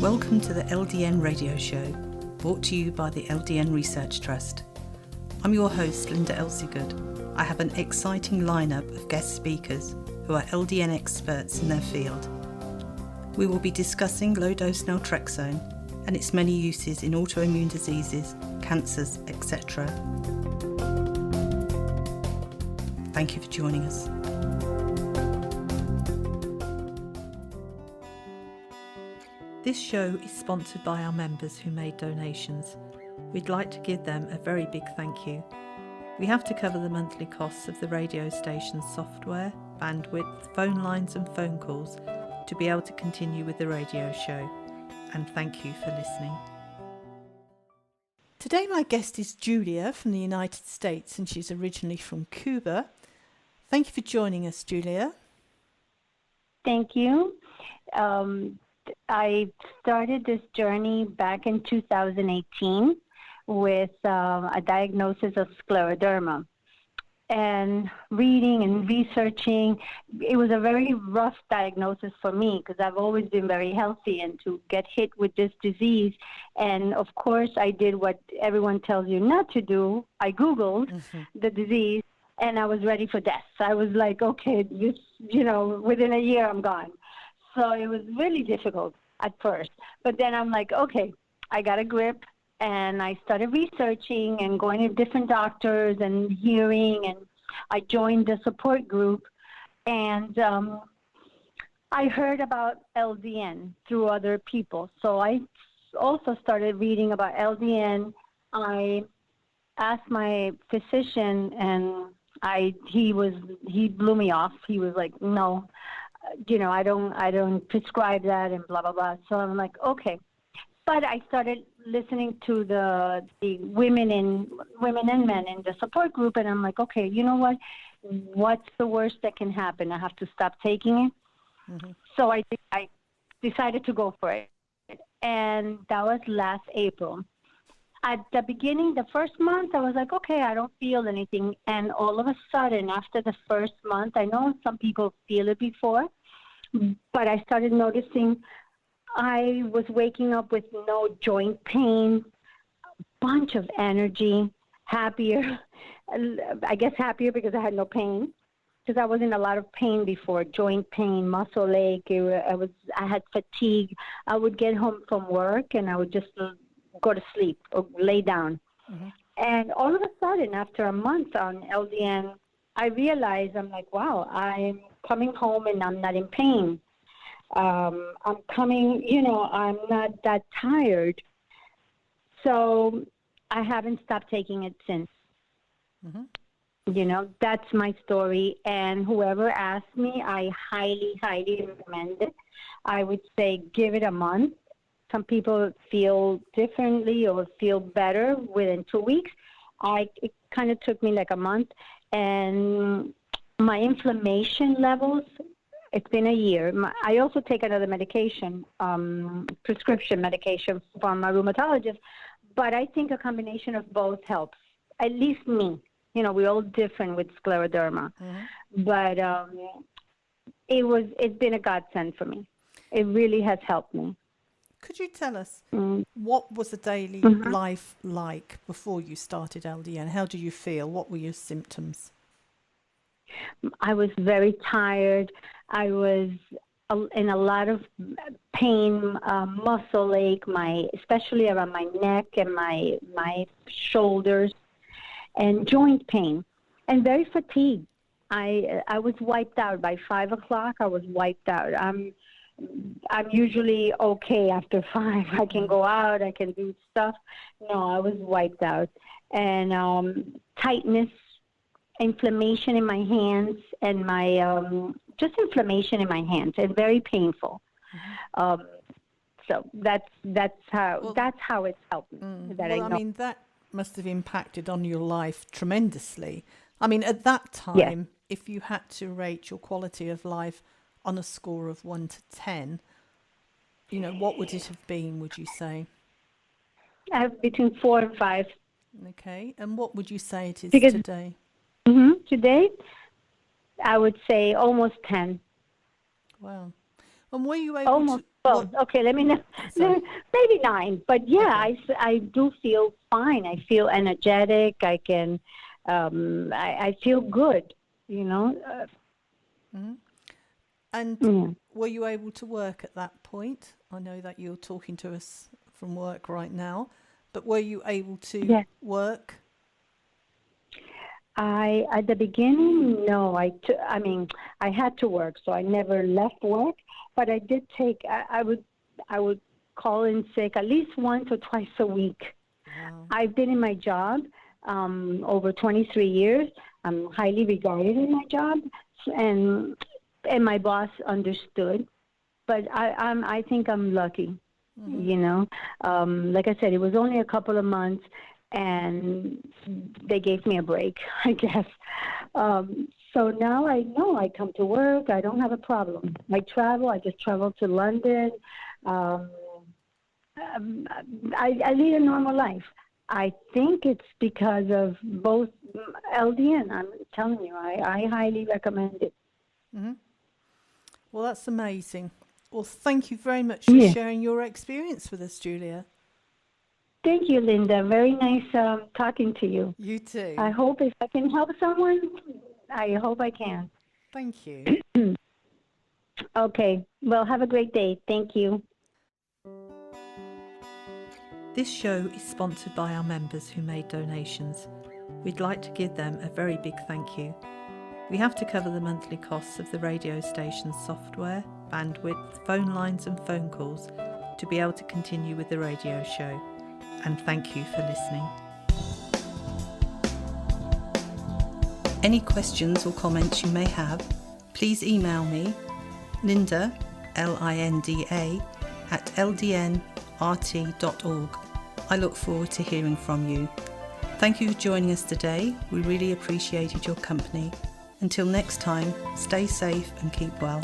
Welcome to the LDN radio show, brought to you by the LDN Research Trust. I'm your host, Linda Elseygood. I have an exciting lineup of guest speakers who are LDN experts in their field. We will be discussing low-dose Naltrexone and its many uses in autoimmune diseases, cancers, etc. Thank you for joining us. This show is sponsored by our members who made donations. We'd like to give them a very big thank you. We have to cover the monthly costs of the radio station's software, bandwidth, phone lines and phone calls to be able to continue with the radio show. And thank you for listening. Today my guest is Julia from the United States, and she's originally from Cuba. Thank you for joining us, Julia. Thank you. I started this journey back in 2018 with a diagnosis of scleroderma. And reading and researching, it was a very rough diagnosis for me because I've always been very healthy, and to get hit with this disease. And of course, I did what everyone tells you not to do. I Googled the disease, and I was ready for death. I was like, okay, this, within a year I'm gone. So it was really difficult at first. But then I'm like, okay, I got a grip. And I started researching and going to different doctors and hearing. And I joined the support group. And I heard about LDN through other people. So I also started reading about LDN. I asked my physician, and he blew me off. He was like, no. I don't prescribe that and blah, blah, blah. So I'm like, okay. But I started listening to the women and men in the support group, and I'm like, okay, you know what? What's the worst that can happen? I have to stop taking it. Mm-hmm. So I decided to go for it. And that was last April. At the beginning, the first month, I was like, okay, I don't feel anything. And all of a sudden, after the first month, I know some people feel it before, but I started noticing I was waking up with no joint pain, a bunch of energy, happier. I guess happier because I had no pain, because I was in a lot of pain before, joint pain, muscle ache. I had fatigue. I would get home from work, and I would just go to sleep or lay down. Mm-hmm. And all of a sudden, after a month on LDN, I realized, I'm like, wow, I'm coming home and I'm not in pain. I'm coming, I'm not that tired. So I haven't stopped taking it since. Mm-hmm. That's my story. And whoever asked me, I highly, highly recommend it. I would say give it a month. Some people feel differently or feel better within 2 weeks. It kind of took me like a month. And my inflammation levels, it's been a year. I also take another medication, prescription medication from a rheumatologist. But I think a combination of both helps, at least me. We're all different with scleroderma. Mm-hmm. But it's been a godsend for me. It really has helped me. Could you tell us what was the daily life like before you started LDN? How do you feel? What were your symptoms? I was very tired. I was in a lot of pain, muscle ache, especially around my neck and my shoulders, and joint pain, and very fatigued. I was wiped out by 5 o'clock. I was wiped out. I'm usually okay after 5. I can go out, I can do stuff. No, I was wiped out. And tightness, inflammation in my hands, and just inflammation in my hands, and very painful. Mm-hmm. So that's how it's helped me. That must have impacted on your life tremendously. At that time, if you had to rate your quality of life on a score of 1 to 10, what would it have been, would you say? Between 4 and 5. Okay. And what would you say it is today? Today, I would say almost 10. Wow. And were you able Well, okay, let me know. Sorry. Maybe 9. But yeah, Okay. I do feel fine. I feel energetic. I can, I feel good, you know. And Yeah. were you able to work at that point? I know that you're talking to us from work right now, but were you able to Yes. work? At the beginning, no. I mean, I had to work, so I never left work. But I did take. I would call in sick at least once or twice a week. Wow. I've been in my job over 23 years. I'm highly regarded in my job, and my boss understood. But I think I'm lucky. You know, like I said, it was only a couple of months, and they gave me a break, I guess. So now I know I come to work. I don't have a problem. I travel. I just traveled to London. Um, I lead a normal life. I think it's because of both LDN. I'm telling you, I highly recommend it. Well, that's amazing. Well, thank you very much for Yeah. sharing your experience with us, Julia. Thank you, Linda. Very nice talking to you. You too. I hope if I can help someone, I hope I can. Thank you. Okay. Well, have a great day. Thank you. This show is sponsored by our members who made donations. We'd like to give them a very big thank you. We have to cover the monthly costs of the radio station's software, bandwidth, phone lines and phone calls to be able to continue with the radio show. And thank you for listening. Any questions or comments you may have, please email me, Linda, Linda, at ldnrt.org. I look forward to hearing from you. Thank you for joining us today. We really appreciated your company. Until next time, stay safe and keep well.